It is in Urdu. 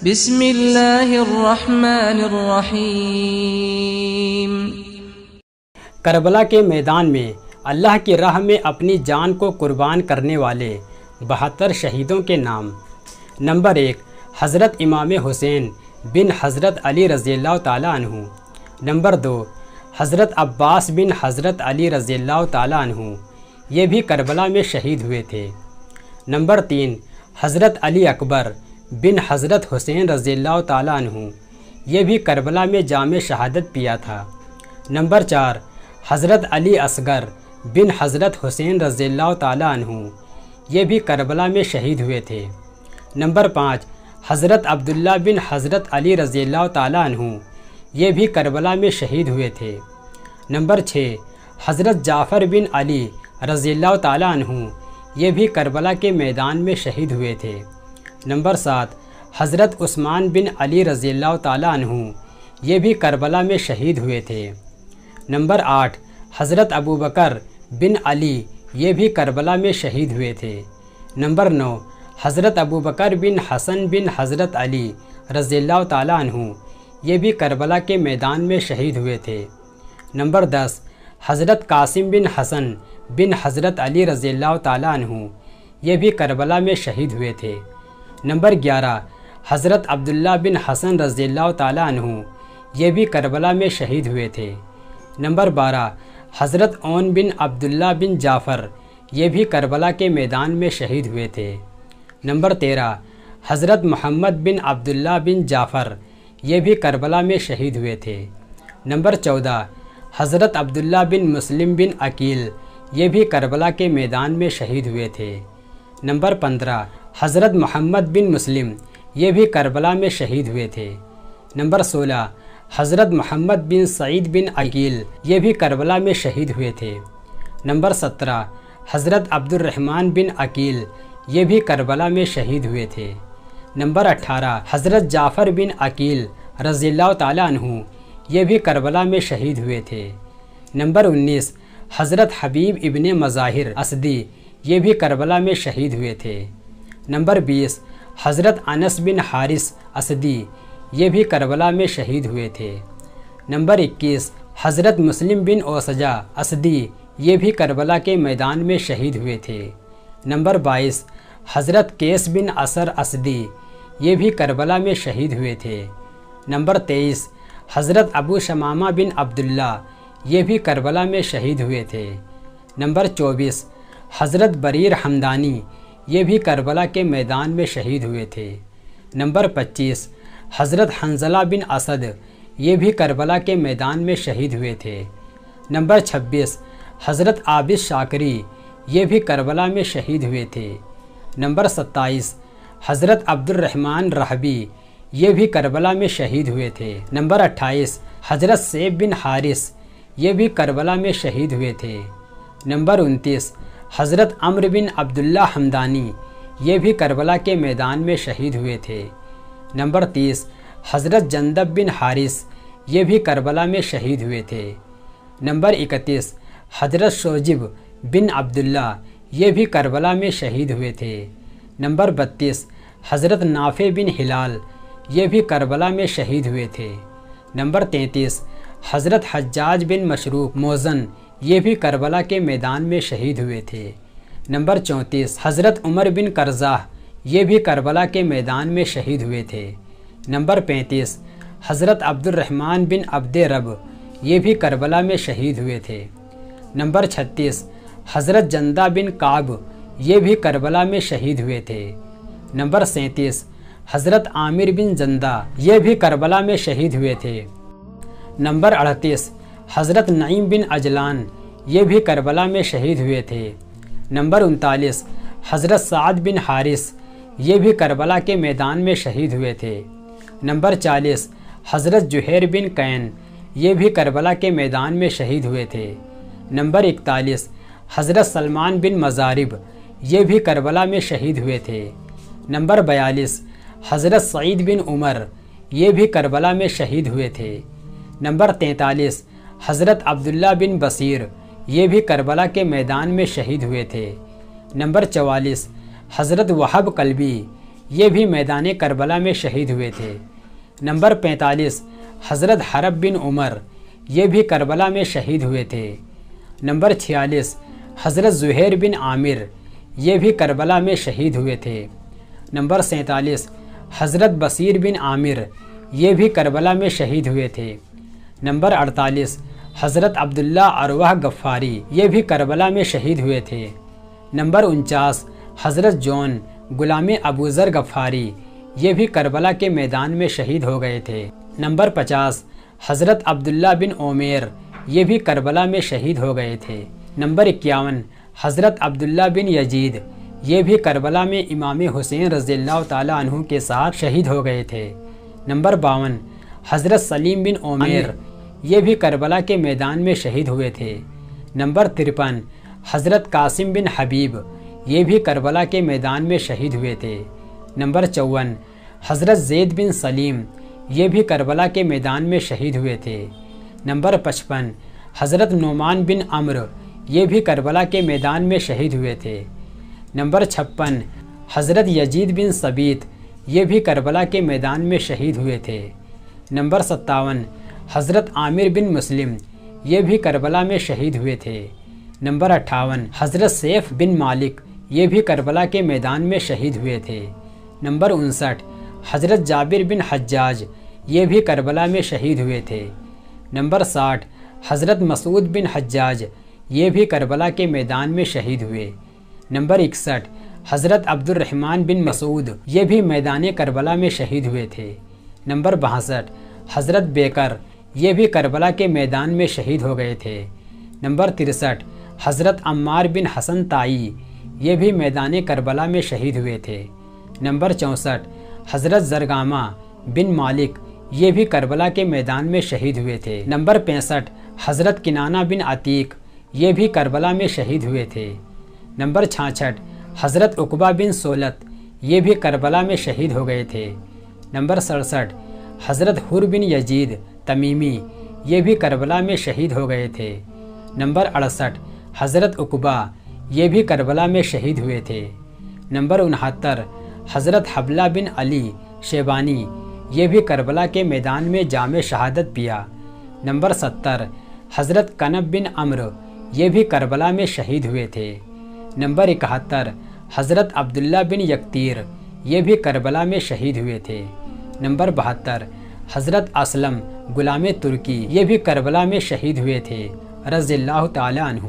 بسم اللہ الرحمن الرحیم۔ کربلا کے میدان میں اللہ کی راہ میں اپنی جان کو قربان کرنے والے 72 شہیدوں کے نام۔ نمبر 1، حضرت امام حسین بن حضرت علی رضی اللہ تعالیٰ عنہ۔ نمبر 2، حضرت عباس بن حضرت علی رضی اللہ تعالیٰ عنہ، یہ بھی کربلا میں شہید ہوئے تھے۔ نمبر 3، حضرت علی اکبر بن حضرت حسین رضی اللہ تعالیٰ عنہ، یہ بھی کربلا میں جام شہادت پیا تھا۔ نمبر 4، حضرت علی اصغر بن حضرت حسین رضی اللہ تعالیٰ عنہ، یہ بھی کربلا میں شہید ہوئے تھے۔ نمبر 5، حضرت عبداللہ بن حضرت علی رضی اللہ تعالیٰ عنہ، یہ بھی کربلا میں شہید ہوئے تھے۔ نمبر 6، حضرت جعفر بن علی رضی اللہ تعالیٰ عنہ، یہ بھی کربلا کے میدان میں شہید ہوئے تھے۔ نمبر 7، حضرت عثمان بن علی رضی اللہ تعالیٰ عنہ، یہ بھی کربلا میں شہید ہوئے تھے۔ نمبر 8، حضرت ابوبکر بن علی، یہ بھی کربلا میں شہید ہوئے تھے۔ نمبر 9، حضرت ابوبکر بن حسن بن حضرت علی رضی اللہ تعالیٰ عنہ، یہ بھی کربلا کے میدان میں شہید ہوئے تھے۔ نمبر 10، حضرت قاسم بن حسن بن حضرت علی رضی اللہ تعالیٰ عنہ، یہ بھی کربلا میں شہید ہوئے تھے۔ نمبر 11، حضرت عبداللہ بن حسن رضی اللہ تعالیٰ عنہ، یہ بھی کربلا میں شہید ہوئے تھے۔ نمبر 12، حضرت عون بن عبداللہ بن جعفر، یہ بھی کربلا کے میدان میں شہید ہوئے تھے۔ نمبر 13، حضرت محمد بن عبداللہ بن جعفر، یہ بھی کربلا میں شہید ہوئے تھے۔ نمبر 14، حضرت عبداللہ بن مسلم بن عقیل، یہ بھی کربلا کے میدان میں شہید ہوئے تھے۔ نمبر 15، حضرت محمد بن مسلم، یہ بھی کربلا میں شہید ہوئے تھے۔ نمبر 16، حضرت محمد بن سعید بن عقیل، یہ بھی کربلا میں شہید ہوئے تھے۔ نمبر 17، حضرت عبد الرحمن بن عقیل، یہ بھی کربلا میں شہید ہوئے تھے۔ نمبر 18، حضرت جعفر بن عقیل رضی اللہ تعالیٰ عنہ، یہ بھی کربلا میں شہید ہوئے تھے۔ نمبر 19، حضرت حبیب ابن مظاہر اسدی، یہ بھی کربلا میں شہید ہوئے تھے۔ نمبر 20، حضرت انس بن حارث اسدی، یہ بھی کربلا میں شہید ہوئے تھے۔ نمبر 21، حضرت مسلم بن اوسجہ اسدی، یہ بھی کربلا کے میدان میں شہید ہوئے تھے۔ نمبر 22، حضرت قیس بن اثر اسدی، یہ بھی کربلا میں شہید ہوئے تھے۔ نمبر 23، حضرت ابو شمامہ بن عبداللہ، یہ بھی کربلا میں شہید ہوئے تھے۔ نمبر 24، حضرت بریر حمدانی، یہ بھی کربلا کے میدان میں شہید ہوئے تھے۔ نمبر 25، حضرت حنظلہ بن اسد، یہ بھی کربلا کے میدان میں شہید ہوئے تھے۔ نمبر 26، حضرت عابد شاکری، یہ بھی کربلا میں شہید ہوئے تھے۔ نمبر 27، حضرت عبد الرحمن رحبی، یہ بھی کربلا میں شہید ہوئے تھے۔ نمبر 28، حضرت سیب بن حارث، یہ بھی کربلا میں شہید ہوئے تھے۔ نمبر 29، حضرت عمرو بن عبداللہ حمدانی، یہ بھی کربلا کے میدان میں شہید ہوئے تھے۔ نمبر 30، حضرت جندب بن حارث، یہ بھی کربلا میں شہید ہوئے تھے۔ نمبر 31، حضرت شوجب بن عبداللہ، یہ بھی کربلا میں شہید ہوئے تھے۔ نمبر 32، حضرت نافع بن ہلال، یہ بھی کربلا میں شہید ہوئے تھے۔ نمبر 33، حضرت حجاج بن مشروق موزن، یہ بھی کربلا کے میدان میں شہید ہوئے تھے۔ نمبر 34، حضرت عمر بن قرظہ، یہ بھی کربلا کے میدان میں شہید ہوئے تھے۔ نمبر 35، حضرت عبد الرحمن بن عبد رب، یہ بھی کربلا میں شہید ہوئے تھے۔ نمبر 36، حضرت جندہ بن کعب، یہ بھی کربلا میں شہید ہوئے تھے۔ نمبر 37، حضرت عامر بن جندہ، یہ بھی کربلا میں شہید ہوئے تھے۔ نمبر 38، حضرت نعیم بن عجلان، یہ بھی کربلا میں شہید ہوئے تھے۔ نمبر 39، حضرت سعد بن حارث، یہ بھی کربلا کے میدان میں شہید ہوئے تھے۔ نمبر 40، حضرت جوہیر بن قین، یہ بھی کربلا کے میدان میں شہید ہوئے تھے۔ نمبر 41، حضرت سلمان بن مزارب، یہ بھی کربلا میں شہید ہوئے تھے۔ نمبر 42، حضرت سعید بن عمر، یہ بھی کربلا میں شہید ہوئے تھے۔ نمبر 43، حضرت عبداللہ بن بصیر، یہ بھی کربلا کے میدان میں شہید ہوئے تھے۔ نمبر 44، حضرت وہب قلبی، یہ بھی میدان کربلا میں شہید ہوئے تھے۔ نمبر 45 حضرت حرب بن عمر، یہ بھی کربلا میں شہید ہوئے تھے۔ نمبر 46 حضرت زہیر بن عامر، یہ بھی کربلا میں شہید ہوئے تھے۔ نمبر 47 حضرت بصیر بن عامر، یہ بھی کربلا میں شہید ہوئے تھے۔ نمبر 48 حضرت عبداللہ اروہ غفاری، یہ بھی کربلا میں شہید ہوئے تھے۔ نمبر 49 حضرت جون غلام ابو ذر غفاری، یہ بھی کربلا کے میدان میں شہید ہو گئے تھے۔ نمبر 50 حضرت عبداللہ بن عمیر، یہ بھی کربلا میں شہید ہو گئے تھے۔ نمبر 51 حضرت عبداللہ بن یزید، یہ بھی کربلا میں امام حسین رضی اللہ تعالیٰ عنہ کے ساتھ شہید ہو گئے تھے۔ نمبر 52 حضرت سلیم بن عمیر، یہ بھی کربلا کے میدان میں شہید ہوئے تھے۔ نمبر 53 حضرت قاسم بن حبیب، یہ بھی کربلا کے میدان میں شہید ہوئے تھے۔ نمبر 54 حضرت زید بن سلیم، یہ بھی کربلا کے میدان میں شہید ہوئے تھے۔ نمبر 55 حضرت نعمان بن عمرو، یہ بھی کربلا کے میدان میں شہید ہوئے تھے۔ نمبر 56 حضرت یزید بن ثبیت، یہ بھی کربلا کے میدان میں شہید ہوئے تھے۔ نمبر 57 حضرت عامر بن مسلم، یہ بھی کربلا میں شہید ہوئے تھے۔ نمبر 58 حضرت سیف بن مالک، یہ بھی کربلا کے میدان میں شہید ہوئے تھے۔ نمبر 59 حضرت جابر بن حجاج، یہ بھی کربلا میں شہید ہوئے تھے۔ نمبر 60 حضرت مسعود بن حجاج، یہ بھی کربلا کے میدان میں شہید ہوئے۔ نمبر 61 حضرت عبد الرحمن بن مسعود، یہ بھی میدان کربلا میں شہید ہوئے تھے۔ نمبر 62 حضرت بیکر، یہ بھی کربلا کے میدان میں شہید ہو گئے تھے۔ نمبر 63 حضرت عمار بن حسن تائی، یہ بھی میدان کربلا میں شہید ہوئے تھے۔ نمبر 64 حضرت زرگامہ بن مالک، یہ بھی کربلا کے میدان میں شہید ہوئے تھے۔ نمبر 65 حضرت کنانہ بن عتیق، یہ بھی کربلا میں شہید ہوئے تھے۔ نمبر 66 حضرت عقبہ بن سولت، یہ بھی کربلا میں شہید ہو گئے تھے۔ نمبر 67 حضرت حر بن یزید تمیمی، یہ بھی کربلا میں شہید ہو گئے تھے۔ نمبر 68 حضرت عقبہ، یہ بھی کربلا میں شہید ہوئے تھے۔ نمبر 69 حضرت حبلہ بن علی شیبانی، یہ بھی کربلا کے میدان میں جام شہادت پیا۔ نمبر 70 حضرت کنب بن عمرو، یہ بھی کربلا میں شہید ہوئے تھے۔ نمبر 71 حضرت عبداللہ بن یکتیر، یہ بھی کربلا میں شہید ہوئے تھے۔ نمبر 72 حضرت اسلم غلام ترکی، یہ بھی کربلا میں شہید ہوئے تھے رضی اللہ تعالیٰ عنہ۔